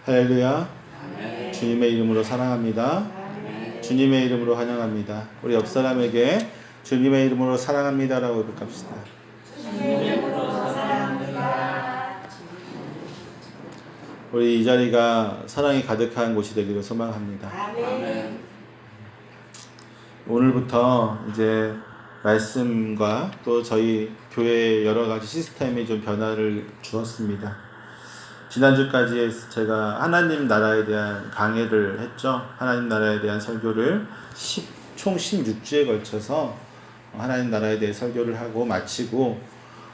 할렐루야. 아멘. 주님의 이름으로 사랑합니다. 아멘. 주님의 이름으로 환영합니다. 우리 옆 사람에게 주님의 이름으로 사랑합니다라고 고백합시다. 주님의 이름으로 사랑합니다. 우리 이 자리가 사랑이 가득한 곳이 되기를 소망합니다. 아멘. 오늘부터 이제 말씀과 또 저희 교회의 여러 가지 시스템이 좀 변화를 주었습니다. 지난주까지 제가 하나님 나라에 대한 강해를 했죠. 하나님 나라에 대한 설교를 총 16주에 걸쳐서 하나님 나라에 대해 설교를 하고 마치고,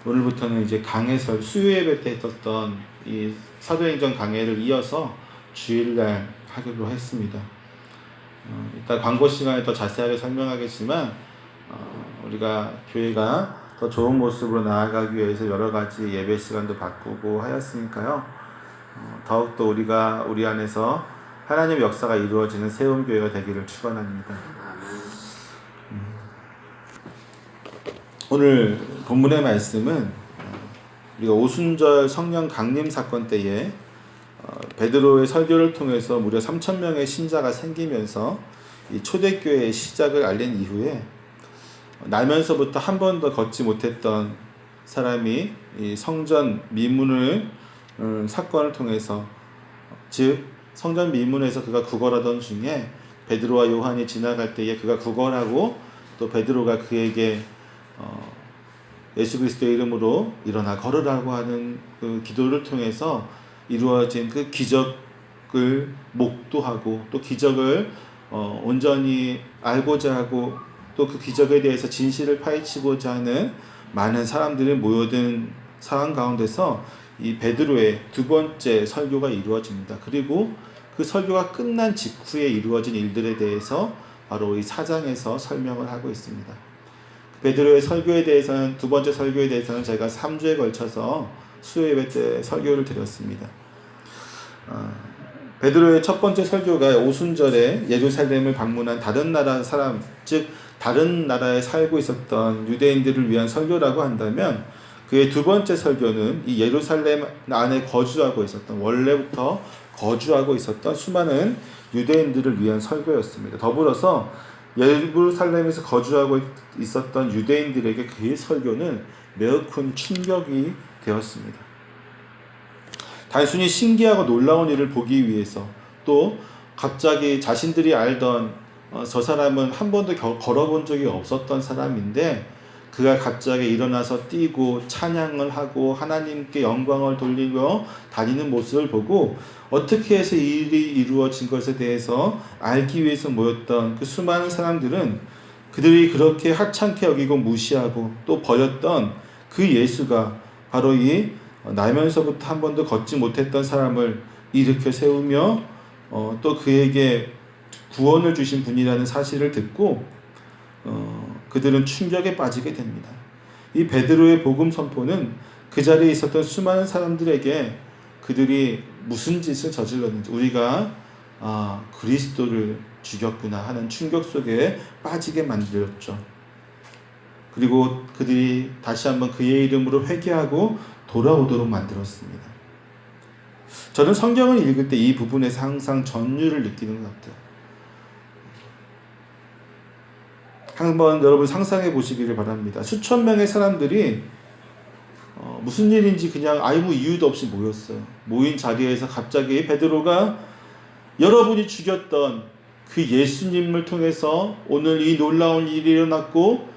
오늘부터는 이제 강해설 수요 예배 때 했었던 이 사도행전 강해를 이어서 주일날 하기로 했습니다. 이따 광고 시간에 더 자세하게 설명하겠지만, 우리가 교회가 더 좋은 모습으로 나아가기 위해서 여러 가지 예배 시간도 바꾸고 하였으니까요. 더욱더 우리가 우리 안에서 하나님의 역사가 이루어지는 세움교회가 되기를 축원합니다. 오늘 본문의 말씀은 우리가 오순절 성령 강림 사건 때에 베드로의 설교를 통해서 무려 3,000명의 신자가 생기면서 이 초대교회의 시작을 알린 이후에 나면서부터 한 번도 걷지 못했던 사람이 이 성전 미문을 사건을 통해서, 즉 성전 미문에서 그가 구걸하던 중에 베드로와 요한이 지나갈 때에 그가 구걸하고 또 베드로가 그에게 예수 그리스도의 이름으로 일어나 걸으라고 하는 그 기도를 통해서 이루어진 그 기적을 목도하고 또 기적을 온전히 알고자 하고 또 그 기적에 대해서 진실을 파헤치고자 하는 많은 사람들이 모여든 상황 가운데서 이 베드로의 두 번째 설교가 이루어집니다. 그리고 그 설교가 끝난 직후에 이루어진 일들에 대해서 바로 이 4장에서 설명을 하고 있습니다. 베드로의 설교에 대해서는, 두 번째 설교에 대해서는 제가 3주에 걸쳐서 수요 예배 때 설교를 드렸습니다. 베드로의 첫 번째 설교가 오순절에 예루살렘을 방문한 다른 나라 사람, 즉 다른 나라에 살고 있었던 유대인들을 위한 설교라고 한다면, 그의 두 번째 설교는 이 예루살렘 안에 거주하고 있었던, 원래부터 거주하고 있었던 수많은 유대인들을 위한 설교였습니다. 더불어서 예루살렘에서 거주하고 있었던 유대인들에게 그의 설교는 매우 큰 충격이 되었습니다. 단순히 신기하고 놀라운 일을 보기 위해서, 또 갑자기 자신들이 알던 저 사람은 한 번도 걸어본 적이 없었던 사람인데 그가 갑자기 일어나서 뛰고 찬양을 하고 하나님께 영광을 돌리며 다니는 모습을 보고 어떻게 해서 이 일이 이루어진 것에 대해서 알기 위해서 모였던 그 수많은 사람들은 그들이 그렇게 하찮게 여기고 무시하고 또 버렸던 그 예수가 바로 이 나면서부터 한 번도 걷지 못했던 사람을 일으켜 세우며 또 그에게 구원을 주신 분이라는 사실을 듣고 그들은 충격에 빠지게 됩니다. 이 베드로의 복음 선포는 그 자리에 있었던 수많은 사람들에게 그들이 무슨 짓을 저질렀는지, 우리가 그리스도를 죽였구나 하는 충격 속에 빠지게 만들었죠. 그리고 그들이 다시 한번 그의 이름으로 회개하고 돌아오도록 만들었습니다. 저는 성경을 읽을 때 이 부분에서 항상 전율을 느끼는 것 같아요. 한번 여러분 상상해 보시기를 바랍니다. 수천 명의 사람들이 무슨 일인지 그냥 아무 이유도 없이 모였어요. 모인 자리에서 갑자기 베드로가 여러분이 죽였던 그 예수님을 통해서 오늘 이 놀라운 일이 일어났고,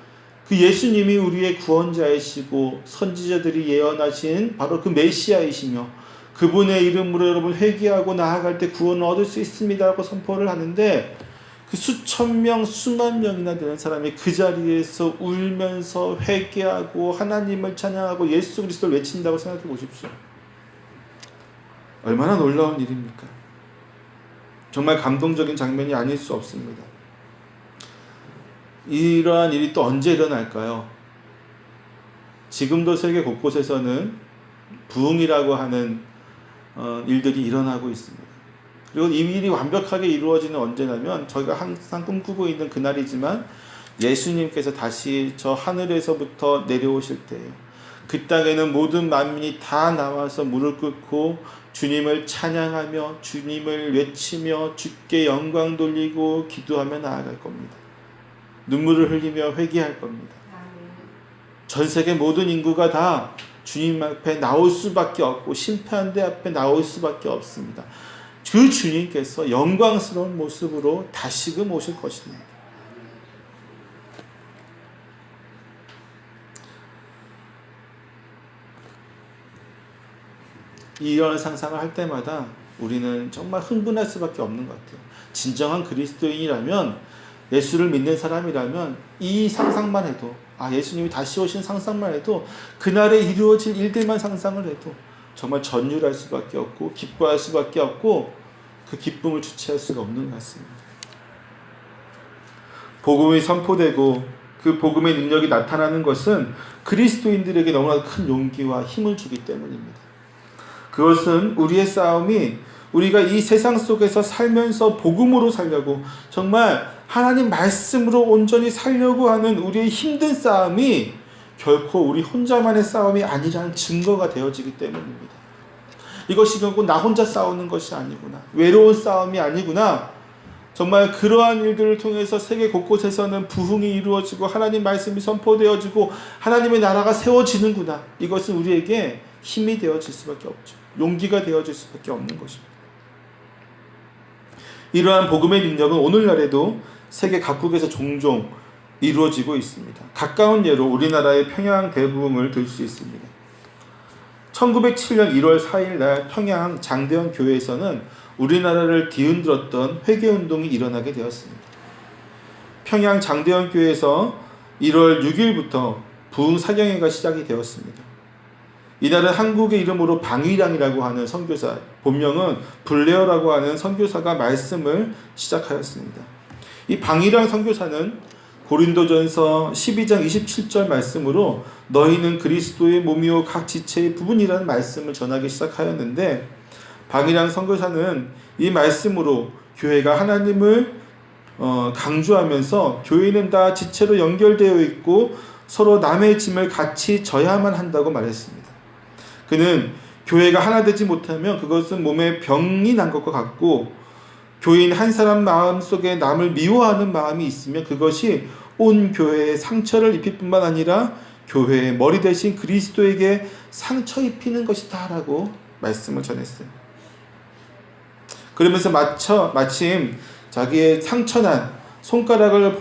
그 예수님이 우리의 구원자이시고 선지자들이 예언하신 바로 그 메시아이시며 그분의 이름으로 여러분 회개하고 나아갈 때 구원을 얻을 수 있습니다라고 선포를 하는데, 그 수천 명, 수만 명이나 되는 사람이 그 자리에서 울면서 회개하고 하나님을 찬양하고 예수 그리스도를 외친다고 생각해 보십시오. 얼마나 놀라운 일입니까? 정말 감동적인 장면이 아닐 수 없습니다. 이러한 일이 또 언제 일어날까요? 지금도 세계 곳곳에서는 부흥이라고 하는 일들이 일어나고 있습니다. 그리고 이 일이 완벽하게 이루어지는 언제냐면, 저희가 항상 꿈꾸고 있는 그날이지만 예수님께서 다시 저 하늘에서부터 내려오실 때예요. 그 땅에는 모든 만민이 다 나와서 무릎 꿇고 주님을 찬양하며 주님을 외치며 주께 영광 돌리고 기도하며 나아갈 겁니다. 눈물을 흘리며 회개할 겁니다. 전 세계 모든 인구가 다 주님 앞에 나올 수밖에 없고 심판대 앞에 나올 수밖에 없습니다. 그 주님께서 영광스러운 모습으로 다시금 오실 것입니다. 이런 상상을 할 때마다 우리는 정말 흥분할 수밖에 없는 것 같아요. 진정한 그리스도인이라면, 예수를 믿는 사람이라면 이 상상만 해도, 예수님이 다시 오신 상상만 해도, 그날에 이루어질 일들만 상상을 해도 정말 전율할 수밖에 없고 기뻐할 수밖에 없고 그 기쁨을 주체할 수가 없는 것 같습니다. 복음이 선포되고 그 복음의 능력이 나타나는 것은 그리스도인들에게 너무나 큰 용기와 힘을 주기 때문입니다. 그것은 우리의 싸움이, 우리가 이 세상 속에서 살면서 복음으로 살려고, 정말 하나님 말씀으로 온전히 살려고 하는 우리의 힘든 싸움이 결코 우리 혼자만의 싸움이 아니라는 증거가 되어지기 때문입니다. 이것이 결국 나 혼자 싸우는 것이 아니구나, 외로운 싸움이 아니구나, 정말 그러한 일들을 통해서 세계 곳곳에서는 부흥이 이루어지고 하나님 말씀이 선포되어지고 하나님의 나라가 세워지는구나, 이것은 우리에게 힘이 되어질 수밖에 없죠. 용기가 되어질 수밖에 없는 것입니다. 이러한 복음의 능력은 오늘날에도 세계 각국에서 종종 이루어지고 있습니다. 가까운 예로 우리나라의 평양 대부흥을 들 수 있습니다. 1907년 1월 4일 날 평양 장대현 교회에서는 우리나라를 뒤흔들었던 회개운동이 일어나게 되었습니다. 평양 장대현 교회에서 1월 6일부터 부흥 사경회가 시작이 되었습니다. 이날은 한국의 이름으로 방위량이라고 하는 선교사, 본명은 블레어라고 하는 선교사가 말씀을 시작하였습니다. 이 방위량 선교사는 고린도전서 12장 27절 말씀으로 너희는 그리스도의 몸이요 각 지체의 부분이라는 말씀을 전하기 시작하였는데, 방위량 선교사는 이 말씀으로 교회가 하나님을 강조하면서 교회는 다 지체로 연결되어 있고 서로 남의 짐을 같이 져야만 한다고 말했습니다. 그는 교회가 하나 되지 못하면 그것은 몸에 병이 난 것과 같고, 교인 한 사람 마음속에 남을 미워하는 마음이 있으면 그것이 온 교회에 상처를 입힐 뿐만 아니라 교회의 머리 대신 그리스도에게 상처 입히는 것이다 라고 말씀을 전했어요. 그러면서 마침 자기의 상처난 손가락을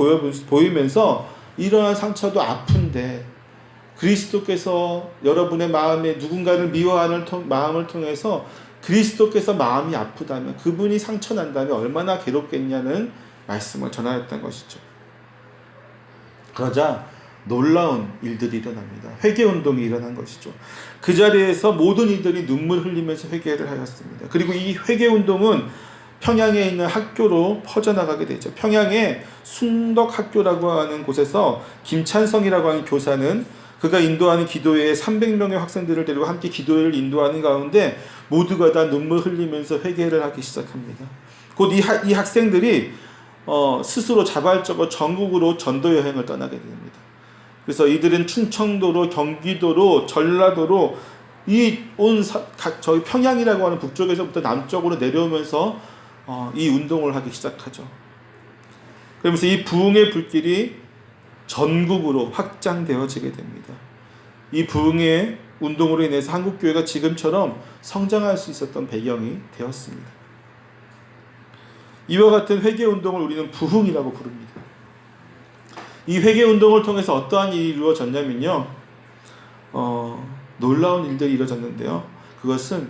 보이면서 이러한 상처도 아픈데 그리스도께서 여러분의 마음에 누군가를 미워하는 마음을 통해서 그리스도께서 마음이 아프다면, 그분이 상처난다면 얼마나 괴롭겠냐는 말씀을 전하였던 것이죠. 그러자 놀라운 일들이 일어납니다. 회개운동이 일어난 것이죠. 그 자리에서 모든 이들이 눈물 흘리면서 회개를 하였습니다. 그리고 이 회개운동은 평양에 있는 학교로 퍼져나가게 되죠. 평양의 순덕학교라고 하는 곳에서 김찬성이라고 하는 교사는 그가 인도하는 기도회에 300명의 학생들을 데리고 함께 기도회를 인도하는 가운데 모두가 다 눈물 흘리면서 회개를 하기 시작합니다. 곧 이 학생들이 스스로 자발적으로 전국으로 전도 여행을 떠나게 됩니다. 그래서 이들은 충청도로, 경기도로, 전라도로 저희 평양이라고 하는 북쪽에서부터 남쪽으로 내려오면서 이 운동을 하기 시작하죠. 그러면서 이 부흥의 불길이 전국으로 확장되어지게 됩니다. 이 부흥의 운동으로 인해서 한국교회가 지금처럼 성장할 수 있었던 배경이 되었습니다. 이와 같은 회개운동을 우리는 부흥이라고 부릅니다. 이 회개운동을 통해서 어떠한 일이 이루어졌냐면요, 놀라운 일들이 이루어졌는데요, 그것은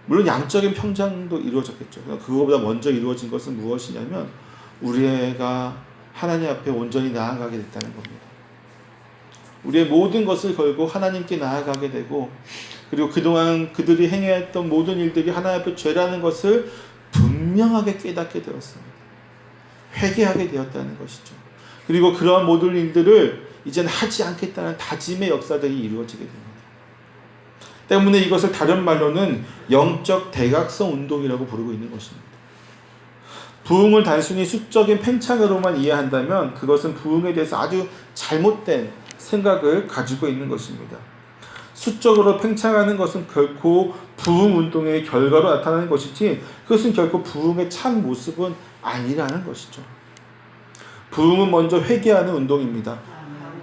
물론 양적인 평장도 이루어졌겠죠. 그거보다 먼저 이루어진 것은 무엇이냐면 우리가 하나님 앞에 온전히 나아가게 됐다는 겁니다. 우리의 모든 것을 걸고 하나님께 나아가게 되고, 그리고 그동안 그들이 행해왔던 모든 일들이 하나님 앞에 죄라는 것을 분명하게 깨닫게 되었습니다. 회개하게 되었다는 것이죠. 그리고 그러한 모든 일들을 이제는 하지 않겠다는 다짐의 역사들이 이루어지게 됩니다. 때문에 이것을 다른 말로는 영적 대각성 운동이라고 부르고 있는 것입니다. 부흥을 단순히 수적인 팽창으로만 이해한다면 그것은 부흥에 대해서 아주 잘못된 생각을 가지고 있는 것입니다. 수적으로 팽창하는 것은 결코 부흥 운동의 결과로 나타나는 것이지 그것은 결코 부흥의 참 모습은 아니라는 것이죠. 부흥은 먼저 회개하는 운동입니다.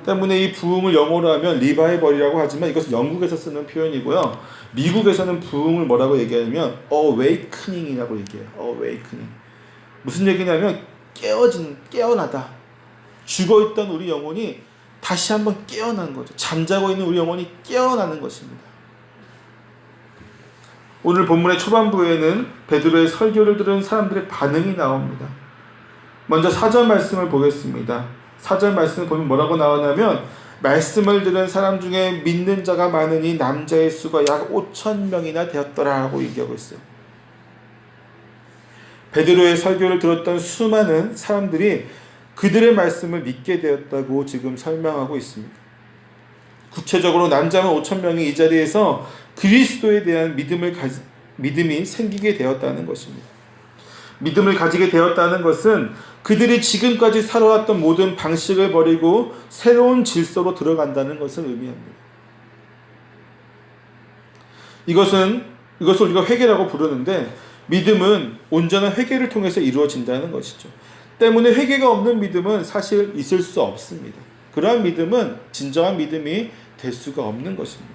때문에 이 부흥을 영어로 하면 리바이벌이라고 하지만 이것은 영국에서 쓰는 표현이고요. 미국에서는 부흥을 뭐라고 얘기하냐면 awakening이라고 얘기해요. awakening. 무슨 얘기냐면 깨어나다. 죽어있던 우리 영혼이 다시 한번 깨어나는 거죠. 잠자고 있는 우리 영혼이 깨어나는 것입니다. 오늘 본문의 초반부에는 베드로의 설교를 들은 사람들의 반응이 나옵니다. 먼저 4절 말씀을 보겠습니다. 4절 말씀을 보면 뭐라고 나오냐면 말씀을 들은 사람 중에 믿는 자가 많으니 남자의 수가 약 5,000명이나 되었더라라고 얘기하고 있어요. 베드로의 설교를 들었던 수많은 사람들이 그들의 말씀을 믿게 되었다고 지금 설명하고 있습니다. 구체적으로 남자는 5,000명이 이 자리에서 그리스도에 대한 믿음이 생기게 되었다는 것입니다. 믿음을 가지게 되었다는 것은 그들이 지금까지 살아왔던 모든 방식을 버리고 새로운 질서로 들어간다는 것을 의미합니다. 이것을 우리가 회개라고 부르는데 믿음은 온전한 회개를 통해서 이루어진다는 것이죠. 때문에 회개가 없는 믿음은 사실 있을 수 없습니다. 그러한 믿음은 진정한 믿음이 될 수가 없는 것입니다.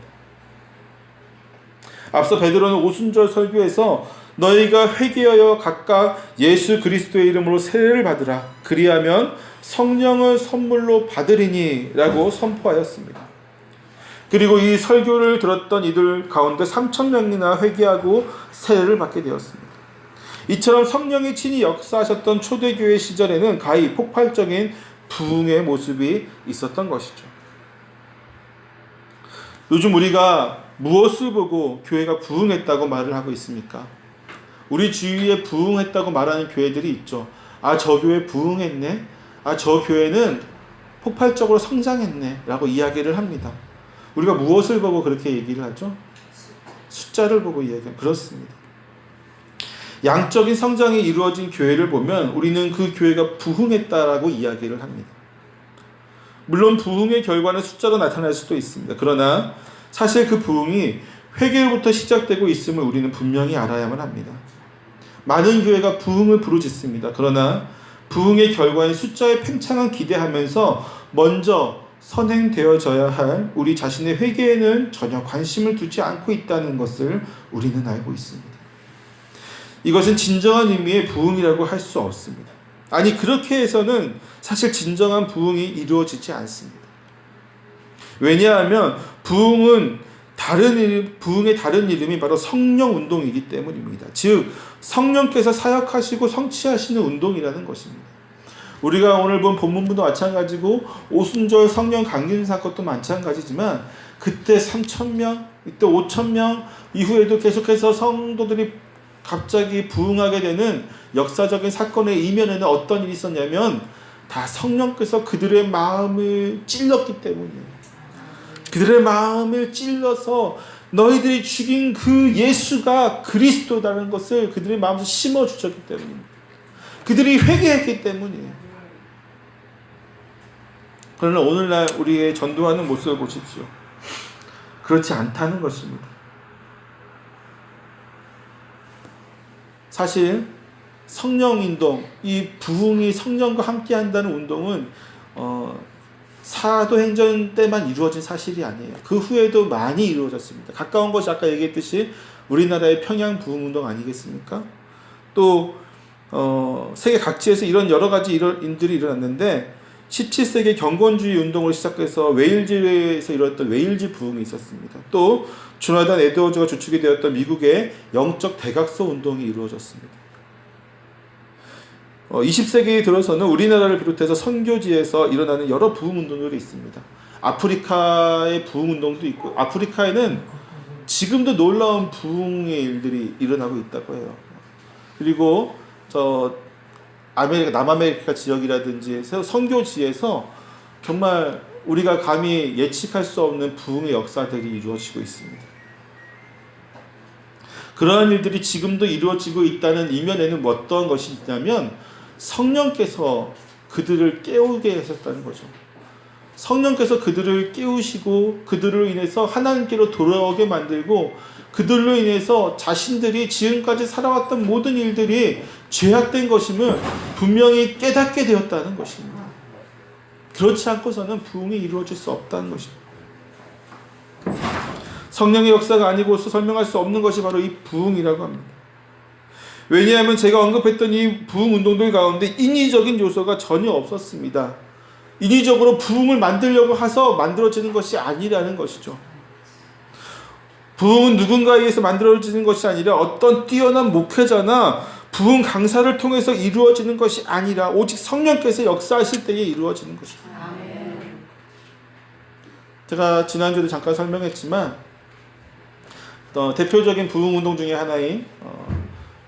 앞서 베드로는 오순절 설교에서 너희가 회개하여 각각 예수 그리스도의 이름으로 세례를 받으라. 그리하면 성령을 선물로 받으리니 라고 선포하였습니다. 그리고 이 설교를 들었던 이들 가운데 3,000명이나 회개하고 세례를 받게 되었습니다. 이처럼 성령이 친히 역사하셨던 초대교회 시절에는 가히 폭발적인 부흥의 모습이 있었던 것이죠. 요즘 우리가 무엇을 보고 교회가 부흥했다고 말을 하고 있습니까? 우리 주위에 부흥했다고 말하는 교회들이 있죠. 아, 저 교회 부흥했네. 아, 저 교회는 폭발적으로 성장했네. 라고 이야기를 합니다. 우리가 무엇을 보고 그렇게 얘기를 하죠? 숫자를 보고 이야기합니다. 그렇습니다. 양적인 성장이 이루어진 교회를 보면 우리는 그 교회가 부흥했다라고 이야기를 합니다. 물론 부흥의 결과는 숫자로 나타날 수도 있습니다. 그러나 사실 그 부흥이 회개로부터 시작되고 있음을 우리는 분명히 알아야만 합니다. 많은 교회가 부흥을 부르짖습니다. 그러나 부흥의 결과인 숫자의 팽창을 기대하면서 먼저 선행되어져야 할 우리 자신의 회개에는 전혀 관심을 두지 않고 있다는 것을 우리는 알고 있습니다. 이것은 진정한 의미의 부흥이라고 할 수 없습니다. 아니, 그렇게 해서는 사실 진정한 부흥이 이루어지지 않습니다. 왜냐하면 부흥의 다른 이름이 바로 성령 운동이기 때문입니다. 즉 성령께서 사역하시고 성취하시는 운동이라는 것입니다. 우리가 오늘 본 본문도 마찬가지고 오순절 성령 강림 사건도 마찬가지지만 그때 3,000명, 이때 5,000명, 이후에도 계속해서 성도들이 갑자기 부흥하게 되는 역사적인 사건의 이면에는 어떤 일이 있었냐면 다 성령께서 그들의 마음을 찔렀기 때문이에요. 그들의 마음을 찔러서 너희들이 죽인 그 예수가 그리스도라는 것을 그들의 마음에서 심어주셨기 때문입니다. 그들이 회개했기 때문이에요. 그러나 오늘날 우리의 전도하는 모습을 보십시오. 그렇지 않다는 것입니다. 사실 성령운동, 이 부흥이 성령과 함께 한다는 운동은 사도행전 때만 이루어진 사실이 아니에요. 그 후에도 많이 이루어졌습니다. 가까운 것이 아까 얘기했듯이 우리나라의 평양 부흥운동 아니겠습니까? 또 세계 각지에서 이런 여러 가지 일들이 일어났는데 17세기 경건주의 운동을 시작해서 웨일즈에서 일어났던 웨일즈 부흥이 있었습니다. 또 조나단 에드워즈가 주축이 되었던 미국의 영적 대각서 운동이 이루어졌습니다. 20세기에 들어서는 우리나라를 비롯해서 선교지에서 일어나는 여러 부흥 운동들이 있습니다. 아프리카의 부흥 운동도 있고, 아프리카에는 지금도 놀라운 부흥의 일들이 일어나고 있다고 해요. 그리고 남아메리카 지역이라든지 선교지에서 정말 우리가 감히 예측할 수 없는 부흥의 역사들이 이루어지고 있습니다. 그러한 일들이 지금도 이루어지고 있다는 이면에는 어떤 것이 있냐면 성령께서 그들을 깨우게 하셨다는 거죠. 성령께서 그들을 깨우시고 그들로 인해서 하나님께로 돌아오게 만들고 그들로 인해서 자신들이 지금까지 살아왔던 모든 일들이 죄악된 것임을 분명히 깨닫게 되었다는 것입니다. 그렇지 않고서는 부흥이 이루어질 수 없다는 것입니다. 성령의 역사가 아니고서 설명할 수 없는 것이 바로 이 부흥이라고 합니다. 왜냐하면 제가 언급했던 이 부흥 운동들 가운데 인위적인 요소가 전혀 없었습니다. 인위적으로 부흥을 만들려고 해서 만들어지는 것이 아니라는 것이죠. 부흥은 누군가에 의해서 만들어지는 것이 아니라 어떤 뛰어난 목회자나 부흥 강사를 통해서 이루어지는 것이 아니라 오직 성령께서 역사하실 때에 이루어지는 것입니다. 제가 지난주에도 잠깐 설명했지만 대표적인 부흥 운동 중에 하나인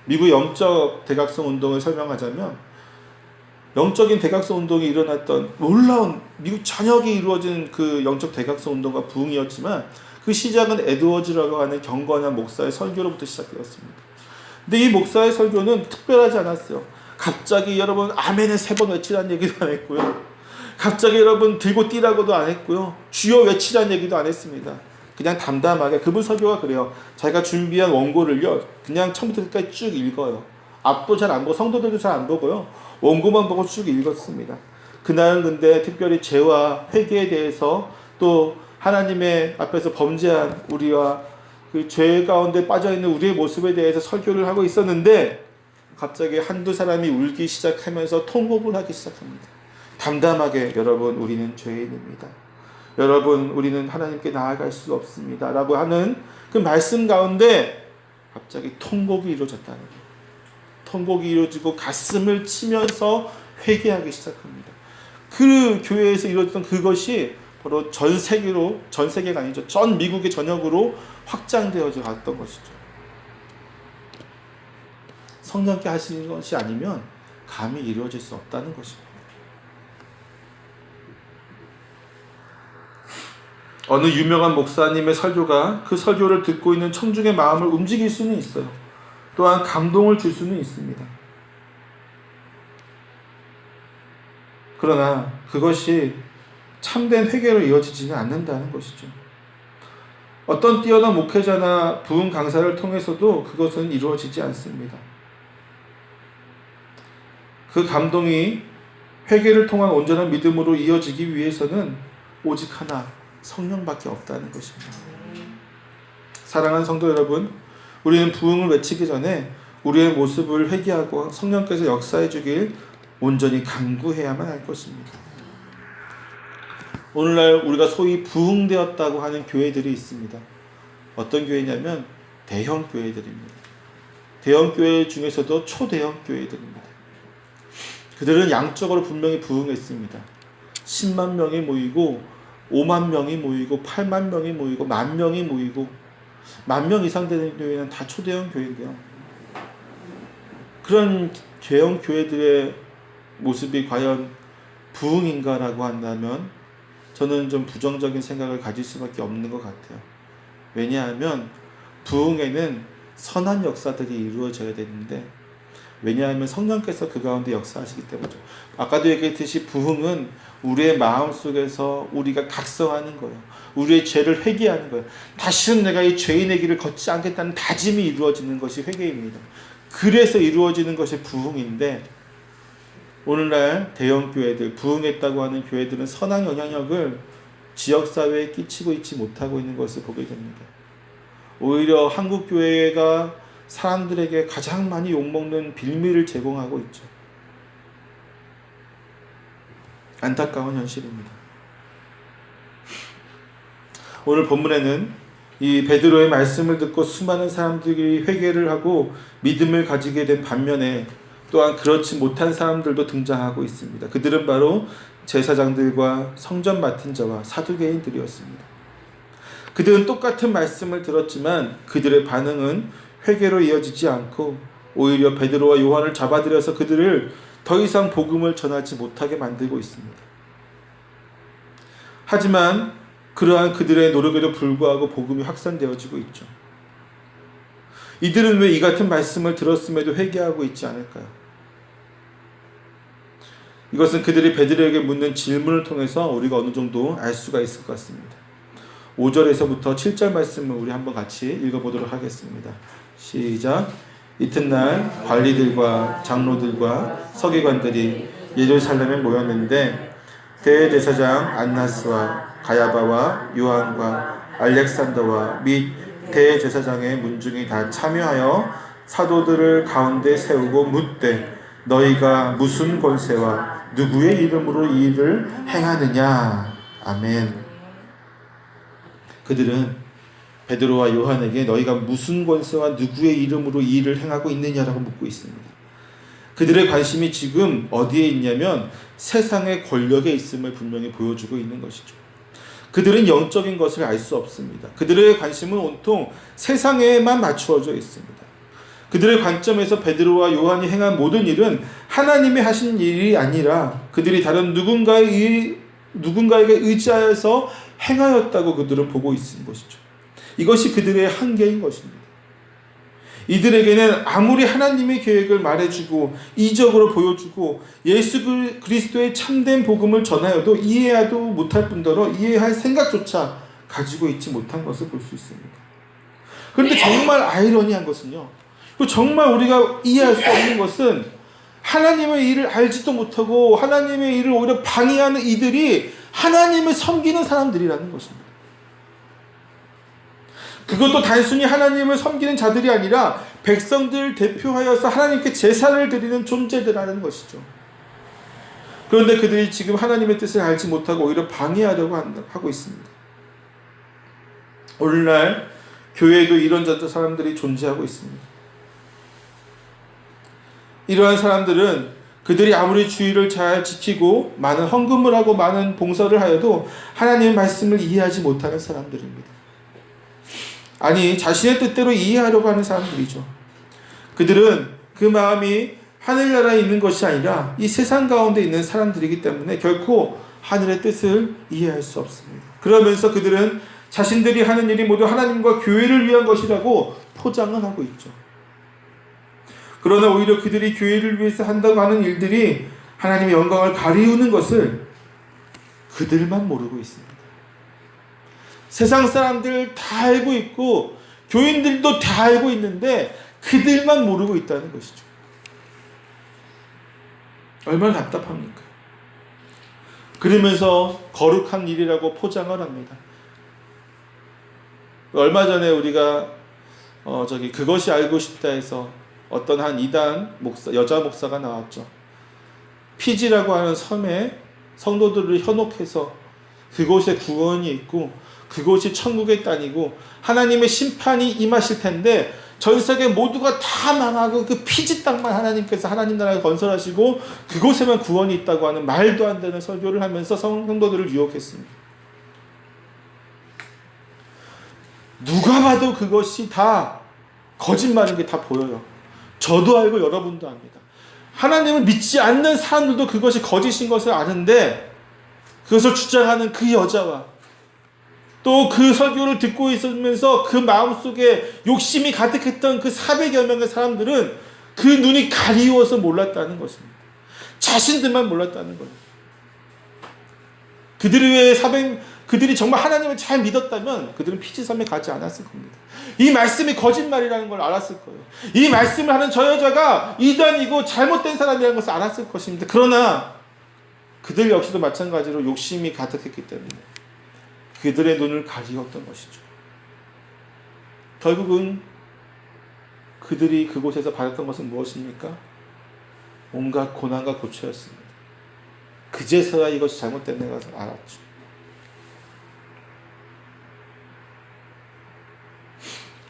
미국 영적 대각성 운동을 설명하자면, 영적인 대각성 운동이 일어났던 놀라운 미국 전역에 이루어진 그 영적 대각성 운동과 부흥이었지만, 그 시작은 에드워즈라고 하는 경건한 목사의 설교로부터 시작되었습니다. 근데 이 목사의 설교는 특별하지 않았어요. 갑자기 여러분 아멘을 3번 외치라는 얘기도 안 했고요. 갑자기 여러분 들고 뛰라고도 안 했고요. 주여 외치라는 얘기도 안 했습니다. 그냥 담담하게, 그분 설교가 그래요. 자기가 준비한 원고를요 그냥 처음부터 끝까지 쭉 읽어요. 앞도 잘 안 보고 성도들도 잘 안 보고요. 원고만 보고 쭉 읽었습니다. 그날은 근데 특별히 죄와 회개에 대해서, 또 하나님의 앞에서 범죄한 우리와 그 죄 가운데 빠져있는 우리의 모습에 대해서 설교를 하고 있었는데, 갑자기 한두 사람이 울기 시작하면서 통곡을 하기 시작합니다. 담담하게, 여러분 우리는 죄인입니다. 여러분 우리는 하나님께 나아갈 수 없습니다 라고 하는 그 말씀 가운데 갑자기 통곡이 이루어졌다는 거예요. 통곡이 이루어지고 가슴을 치면서 회개하기 시작합니다. 그 교회에서 이루어졌던 그것이 바로 전 세계가 아니죠, 전 미국의 전역으로 확장되어져 갔던 것이죠. 성령께 하시는 것이 아니면 감히 이루어질 수 없다는 것입니다. 어느 유명한 목사님의 설교가 그 설교를 듣고 있는 청중의 마음을 움직일 수는 있어요. 또한 감동을 줄 수는 있습니다. 그러나 그것이 참된 회개로 이어지지는 않는다는 것이죠. 어떤 뛰어난 목회자나 부흥 강사를 통해서도 그것은 이루어지지 않습니다. 그 감동이 회개를 통한 온전한 믿음으로 이어지기 위해서는 오직 하나, 성령밖에 없다는 것입니다. 사랑하는 성도 여러분, 우리는 부흥을 외치기 전에 우리의 모습을 회개하고 성령께서 역사해 주길 온전히 간구해야만 할 것입니다. 오늘날 우리가 소위 부흥되었다고 하는 교회들이 있습니다. 어떤 교회냐면 대형 교회들입니다. 대형 교회 중에서도 초대형 교회들입니다. 그들은 양적으로 분명히 부흥했습니다. 10만 명이 모이고 5만 명이 모이고 8만 명이 모이고 1만 명이 모이고 1만 명 이상 되는 교회는 다 초대형 교회인데요. 그런 대형 교회들의 모습이 과연 부흥인가라고 한다면 저는 좀 부정적인 생각을 가질 수밖에 없는 것 같아요. 왜냐하면 부흥에는 선한 역사들이 이루어져야 되는데, 왜냐하면 성령께서 그 가운데 역사하시기 때문이죠. 아까도 얘기했듯이 부흥은 우리의 마음속에서 우리가 각성하는 거예요. 우리의 죄를 회개하는 거예요. 다시는 내가 이 죄인의 길을 걷지 않겠다는 다짐이 이루어지는 것이 회개입니다. 그래서 이루어지는 것이 부흥인데, 오늘날 대형 교회들, 부흥했다고 하는 교회들은 선한 영향력을 지역사회에 끼치고 있지 못하고 있는 것을 보게 됩니다. 오히려 한국 교회가 사람들에게 가장 많이 욕먹는 빌미를 제공하고 있죠. 안타까운 현실입니다. 오늘 본문에는 이 베드로의 말씀을 듣고 수많은 사람들이 회개를 하고 믿음을 가지게 된 반면에 또한 그렇지 못한 사람들도 등장하고 있습니다. 그들은 바로 제사장들과 성전 맡은 자와 사두개인들이었습니다. 그들은 똑같은 말씀을 들었지만 그들의 반응은 회개로 이어지지 않고 오히려 베드로와 요한을 잡아들여서 그들을 더 이상 복음을 전하지 못하게 만들고 있습니다. 하지만 그러한 그들의 노력에도 불구하고 복음이 확산되어지고 있죠. 이들은 왜 이 같은 말씀을 들었음에도 회개하고 있지 않을까요? 이것은 그들이 베드로에게 묻는 질문을 통해서 우리가 어느 정도 알 수가 있을 것 같습니다. 5절에서부터 7절 말씀을 우리 한번 같이 읽어보도록 하겠습니다. 시작. 이튿날 관리들과 장로들과 서기관들이 예루살렘에 모였는데 대제사장 안나스와 가야바와 요한과 알렉산더와 및 대제사장의 문중이 다 참여하여 사도들을 가운데 세우고 묻되 너희가 무슨 권세와 누구의 이름으로 이 일을 행하느냐. 아멘. 그들은 베드로와 요한에게 너희가 무슨 권세와 누구의 이름으로 이 일을 행하고 있느냐라고 묻고 있습니다. 그들의 관심이 지금 어디에 있냐면 세상의 권력에 있음을 분명히 보여주고 있는 것이죠. 그들은 영적인 것을 알 수 없습니다. 그들의 관심은 온통 세상에만 맞추어져 있습니다. 그들의 관점에서 베드로와 요한이 행한 모든 일은 하나님이 하신 일이 아니라 그들이 다른 누군가에게 의지하여서 행하였다고 그들은 보고 있는 것이죠. 이것이 그들의 한계인 것입니다. 이들에게는 아무리 하나님의 계획을 말해주고 이적으로 보여주고 예수 그리스도의 참된 복음을 전하여도 이해하도 못할 뿐더러 이해할 생각조차 가지고 있지 못한 것을 볼 수 있습니다. 그런데 정말 아이러니한 것은요, 정말 우리가 이해할 수 없는 것은 하나님의 일을 알지도 못하고 하나님의 일을 오히려 방해하는 이들이 하나님을 섬기는 사람들이라는 것입니다. 그것도 단순히 하나님을 섬기는 자들이 아니라 백성들을 대표하여서 하나님께 제사를 드리는 존재들이라는 것이죠. 그런데 그들이 지금 하나님의 뜻을 알지 못하고 오히려 방해하려고 하고 있습니다. 오늘날 교회에도 이런 사람들이 존재하고 있습니다. 이러한 사람들은 그들이 아무리 주의를 잘 지키고 많은 헌금을 하고 많은 봉사를 하여도 하나님의 말씀을 이해하지 못하는 사람들입니다. 아니, 자신의 뜻대로 이해하려고 하는 사람들이죠. 그들은 그 마음이 하늘나라에 있는 것이 아니라 이 세상 가운데 있는 사람들이기 때문에 결코 하늘의 뜻을 이해할 수 없습니다. 그러면서 그들은 자신들이 하는 일이 모두 하나님과 교회를 위한 것이라고 포장을 하고 있죠. 그러나 오히려 그들이 교회를 위해서 한다고 하는 일들이 하나님의 영광을 가리우는 것을 그들만 모르고 있습니다. 세상 사람들 다 알고 있고 교인들도 다 알고 있는데 그들만 모르고 있다는 것이죠. 얼마나 답답합니까? 그러면서 거룩한 일이라고 포장을 합니다. 얼마 전에 우리가 그것이 알고 싶다 해서 어떤 한 이단 목사, 여자 목사가 나왔죠. 피지라고 하는 섬에 성도들을 현혹해서 그곳에 구원이 있고 그곳이 천국의 땅이고 하나님의 심판이 임하실 텐데 전 세계 모두가 다 망하고 그 피지 땅만 하나님께서 하나님 나라를 건설하시고 그곳에만 구원이 있다고 하는 말도 안 되는 설교를 하면서 성도들을 유혹했습니다. 누가 봐도 그것이 다 거짓말인 게 다 보여요. 저도 알고 여러분도 압니다. 하나님을 믿지 않는 사람들도 그것이 거짓인 것을 아는데 그것을 주장하는 그 여자와 또 그 설교를 듣고 있으면서 그 마음속에 욕심이 가득했던 그 400여 명의 사람들은 그 눈이 가리워서 몰랐다는 것입니다. 자신들만 몰랐다는 거예요. 그들이 정말 하나님을 잘 믿었다면 그들은 피지섬에 가지 않았을 겁니다. 이 말씀이 거짓말이라는 걸 알았을 거예요. 이 말씀을 하는 저 여자가 이단이고 잘못된 사람이라는 것을 알았을 것입니다. 그러나 그들 역시도 마찬가지로 욕심이 가득했기 때문에 그들의 눈을 가리웠던 것이죠. 결국은 그들이 그곳에서 받았던 것은 무엇입니까? 온갖 고난과 고초였습니다. 그제서야 이것이 잘못된 내가 알았죠.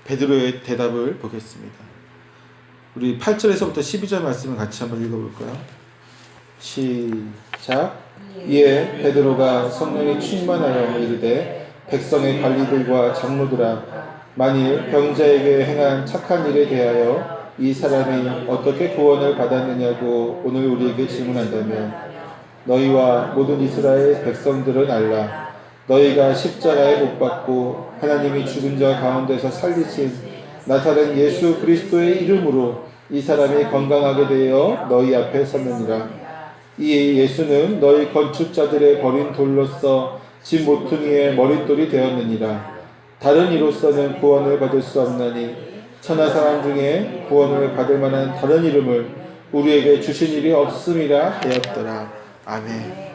베드로의 대답을 보겠습니다. 우리 8절에서부터 12절 말씀을 같이 한번 읽어볼까요? 시작. 이에 베드로가 성령이 충만하여 이르되 백성의 관리들과 장로들아, 만일 병자에게 행한 착한 일에 대하여 이 사람이 어떻게 구원을 받았느냐고 오늘 우리에게 질문한다면 너희와 모든 이스라엘 백성들은 알라. 너희가 십자가에 못 박고 하나님이 죽은 자 가운데서 살리신 나사렛 예수 그리스도의 이름으로 이 사람이 건강하게 되어 너희 앞에 섰느니라. 이 예수는 너희 건축자들의 버린 돌로서 집 모퉁이의 머릿돌이 되었느니라. 다른 이로서는 구원을 받을 수 없나니 천하 사람 중에 구원을 받을 만한 다른 이름을 우리에게 주신 일이 없음이라 하였더라. 아멘.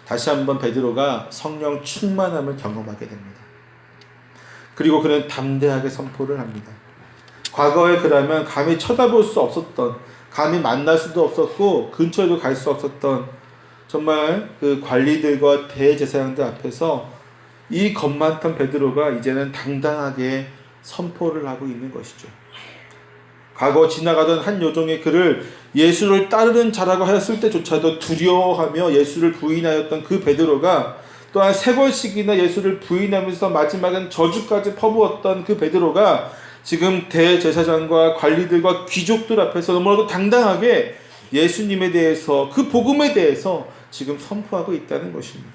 다시 한번 베드로가 성령 충만함을 경험하게 됩니다. 그리고 그는 담대하게 선포를 합니다. 과거에 그라면 감히 쳐다볼 수 없었던, 감히 만날 수도 없었고 근처에도 갈 수 없었던 정말 그 관리들과 대제사장들 앞에서 이 겁 많던 베드로가 이제는 당당하게 선포를 하고 있는 것이죠. 과거 지나가던 한 여종의 그를 예수를 따르는 자라고 하였을 때조차도 두려워하며 예수를 부인하였던 그 베드로가 또한 3번씩이나 예수를 부인하면서 마지막엔 저주까지 퍼부었던 그 베드로가 지금 대제사장과 관리들과 귀족들 앞에서 너무나도 당당하게 예수님에 대해서, 그 복음에 대해서 지금 선포하고 있다는 것입니다.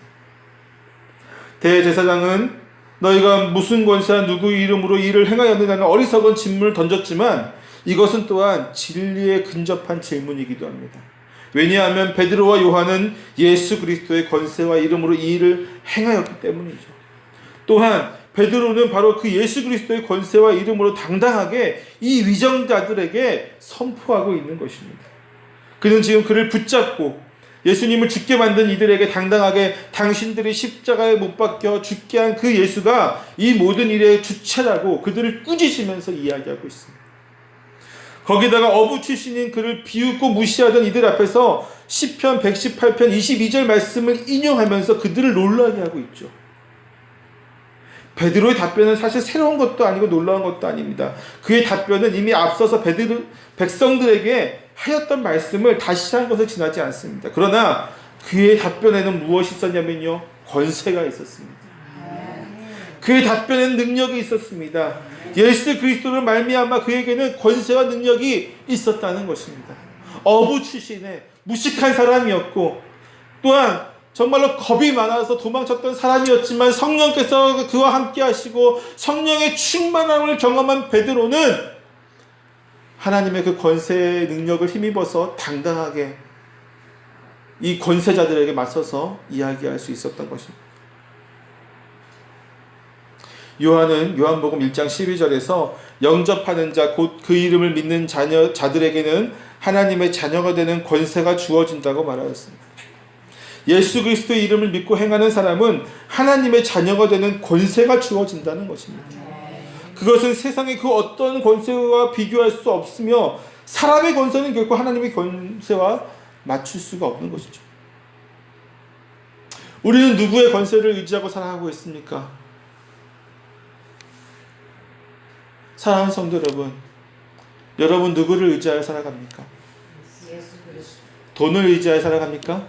대제사장은 너희가 무슨 권세와 누구의 이름으로 일을 행하였느냐는 어리석은 질문을 던졌지만 이것은 또한 진리에 근접한 질문이기도 합니다. 왜냐하면 베드로와 요한은 예수 그리스도의 권세와 이름으로 이 일을 행하였기 때문이죠. 또한 베드로는 바로 그 예수 그리스도의 권세와 이름으로 당당하게 이 위정자들에게 선포하고 있는 것입니다. 그는 지금 그를 붙잡고 예수님을 죽게 만든 이들에게 당당하게 당신들이 십자가에 못 박혀 죽게 한 그 예수가 이 모든 일의 주체라고 그들을 꾸짖으면서 이야기하고 있습니다. 거기다가 어부 출신인 그를 비웃고 무시하던 이들 앞에서 시편 118편 22절 말씀을 인용하면서 그들을 놀라게 하고 있죠. 베드로의 답변은 사실 새로운 것도 아니고 놀라운 것도 아닙니다. 그의 답변은 이미 앞서서 백성들에게 하였던 말씀을 다시 한 것을 지나지 않습니다. 그러나 그의 답변에는 무엇이 있었냐면요, 권세가 있었습니다. 그의 답변에는 능력이 있었습니다. 예수 그리스도를 말미암아 그에게는 권세와 능력이 있었다는 것입니다. 어부 출신의 무식한 사람이었고 또한 정말로 겁이 많아서 도망쳤던 사람이었지만 성령께서 그와 함께 하시고 성령의 충만함을 경험한 베드로는 하나님의 그 권세의 능력을 힘입어서 당당하게 이 권세자들에게 맞서서 이야기할 수 있었던 것입니다. 요한은 요한복음 1장 12절에서 영접하는 자 곧 그 이름을 믿는 자들에게는 하나님의 자녀가 되는 권세가 주어진다고 말하였습니다. 예수 그리스도의 이름을 믿고 행하는 사람은 하나님의 자녀가 되는 권세가 주어진다는 것입니다. 그것은 세상의 그 어떤 권세와 비교할 수 없으며 사람의 권세는 결코 하나님의 권세와 맞출 수가 없는 것이죠. 우리는 누구의 권세를 의지하고 살아가고 있습니까? 사랑하는 성도 여러분, 여러분 누구를 의지하여 살아갑니까? 돈을 의지하여 살아갑니까?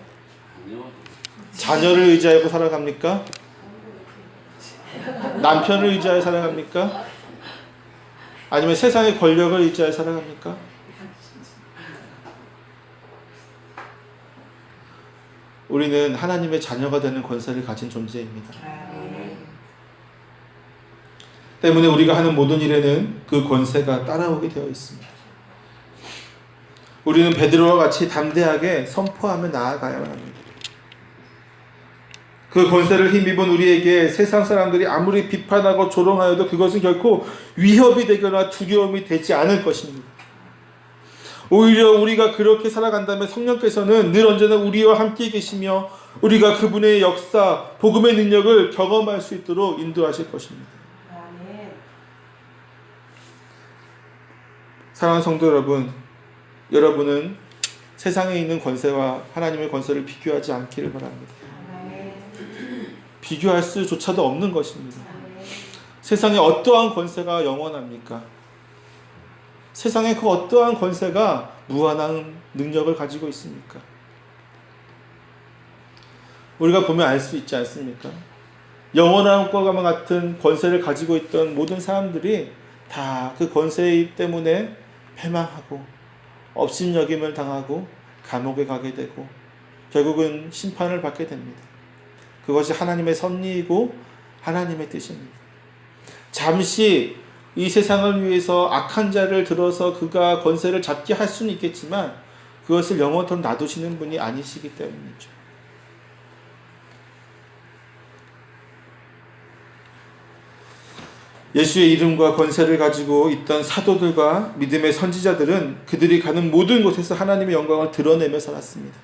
자녀를 의지하고 살아갑니까? 남편을 의지하여 살아갑니까? 아니면 세상의 권력을 의지하여 살아갑니까? 우리는 하나님의 자녀가 되는 권세를 가진 존재입니다. 때문에 우리가 하는 모든 일에는 그 권세가 따라오게 되어 있습니다. 우리는 베드로와 같이 담대하게 선포하며 나아가야만 합니다. 그 권세를 힘입은 우리에게 세상 사람들이 아무리 비판하고 조롱하여도 그것은 결코 위협이 되거나 두려움이 되지 않을 것입니다. 오히려 우리가 그렇게 살아간다면 성령께서는 늘 언제나 우리와 함께 계시며 우리가 그분의 역사, 복음의 능력을 경험할 수 있도록 인도하실 것입니다. 사랑하는 성도 여러분, 여러분은 세상에 있는 권세와 하나님의 권세를 비교하지 않기를 바랍니다. 비교할 수조차도 없는 것입니다. 세상에 어떠한 권세가 영원합니까? 세상에 그 어떠한 권세가 무한한 능력을 가지고 있습니까? 우리가 보면 알 수 있지 않습니까? 영원한 것과 같은 권세를 가지고 있던 모든 사람들이 다 그 권세 때문에 패망하고 업신여김을 당하고 감옥에 가게 되고 결국은 심판을 받게 됩니다. 그것이 하나님의 섭리이고 하나님의 뜻입니다. 잠시 이 세상을 위해서 악한 자를 들어서 그가 권세를 잡게 할 수는 있겠지만 그것을 영원토록 놔두시는 분이 아니시기 때문이죠. 예수의 이름과 권세를 가지고 있던 사도들과 믿음의 선지자들은 그들이 가는 모든 곳에서 하나님의 영광을 드러내며 살았습니다.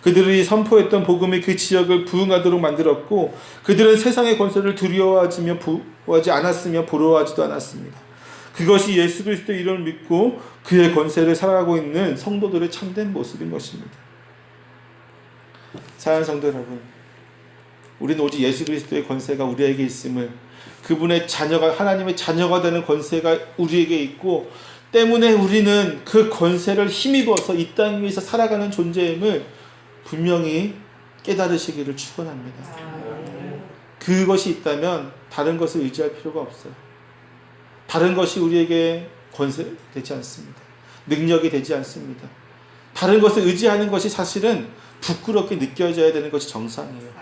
그들이 선포했던 복음이 그 지역을 부흥하도록 만들었고, 그들은 세상의 권세를 두려워하지 않았으며 부러워하지도 않았습니다. 그것이 예수 그리스도의 이름을 믿고 그의 권세를 살아가고 있는 성도들의 참된 모습인 것입니다. 사랑하는 성도 여러분, 우리는 오직 예수 그리스도의 권세가 우리에게 있음을, 그분의 자녀가, 하나님의 자녀가 되는 권세가 우리에게 있고 때문에 우리는 그 권세를 힘입어서 이 땅 위에서 살아가는 존재임을 분명히 깨달으시기를 축원합니다. 그것이 있다면 다른 것을 의지할 필요가 없어요. 다른 것이 우리에게 권세 되지 않습니다. 능력이 되지 않습니다. 다른 것을 의지하는 것이 사실은 부끄럽게 느껴져야 되는 것이 정상이에요.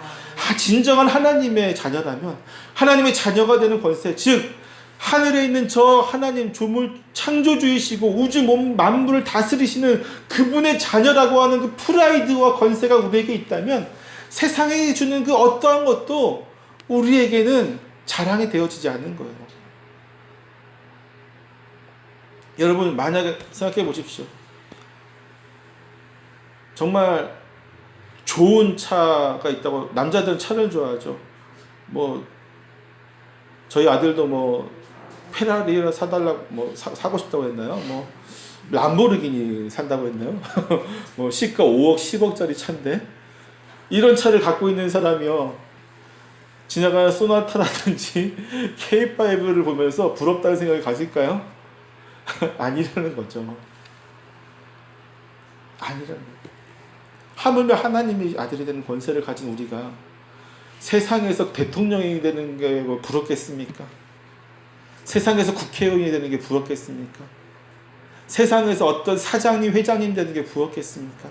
진정한 하나님의 자녀라면 하나님의 자녀가 되는 권세, 즉 하늘에 있는 저 하나님, 조물 창조주이시고 우주 만물을 다스리시는 그분의 자녀라고 하는 그 프라이드와 권세가 우리에게 있다면 세상에 주는 그 어떠한 것도 우리에게는 자랑이 되어지지 않는 거예요. 여러분, 만약에 생각해 보십시오. 정말 좋은 차가 있다고, 남자들은 차를 좋아하죠. 저희 아들도 페라리를 사달라고, 사고 싶다고 했나요? 람보르기니 산다고 했나요? 시가 5억, 10억짜리 차인데, 이런 차를 갖고 있는 사람이요, 지나가는 소나타라든지 K5를 보면서 부럽다는 생각이 가실까요? 아니라는 거죠. 아니라는 거죠. 하물며 하나님의 아들이 되는 권세를 가진 우리가 세상에서 대통령이 되는 게 부럽겠습니까? 세상에서 국회의원이 되는 게 부럽겠습니까? 세상에서 어떤 사장님, 회장님 되는 게 부럽겠습니까?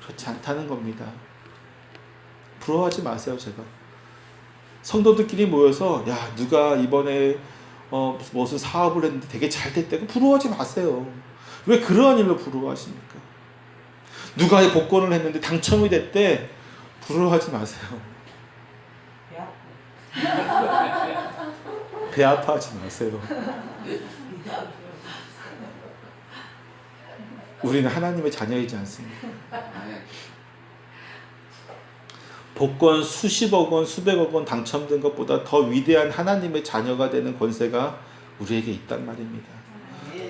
그렇지 않다는 겁니다. 부러워하지 마세요. 제가 성도들끼리 모여서 누가 이번에 무슨 사업을 했는데 되게 잘 됐다고 부러워하지 마세요. 왜 그러한 일로 부러워하십니까? 누가 복권을 했는데 당첨이 됐대, 부러워하지 마세요. 배 아파하지 마세요. 우리는 하나님의 자녀이지 않습니까? 복권 수십억 원, 수백억 원 당첨된 것보다 더 위대한 하나님의 자녀가 되는 권세가 우리에게 있단 말입니다.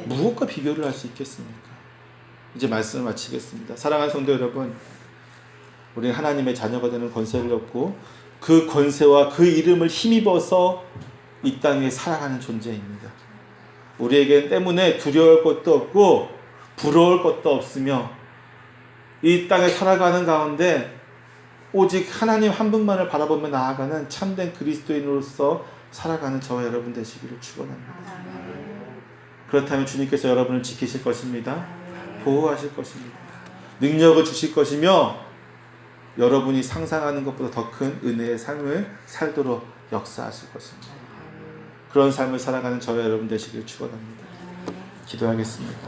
무엇과 비교를 할 수 있겠습니까? 이제 말씀을 마치겠습니다. 사랑하는 성도 여러분, 우리는 하나님의 자녀가 되는 권세를 얻고 그 권세와 그 이름을 힘입어서 이 땅에 살아가는 존재입니다. 우리에게 때문에 두려울 것도 없고 부러울 것도 없으며 이 땅에 살아가는 가운데 오직 하나님 한 분만을 바라보며 나아가는 참된 그리스도인으로서 살아가는 저와 여러분 되시기를 축원합니다. 그렇다면 주님께서 여러분을 지키실 것입니다. 보호하실 것입니다. 능력을 주실 것이며 여러분이 상상하는 것보다 더 큰 은혜의 삶을 살도록 역사하실 것입니다. 그런 삶을 살아가는 저와 여러분 되시기를 축원합니다. 기도하겠습니다.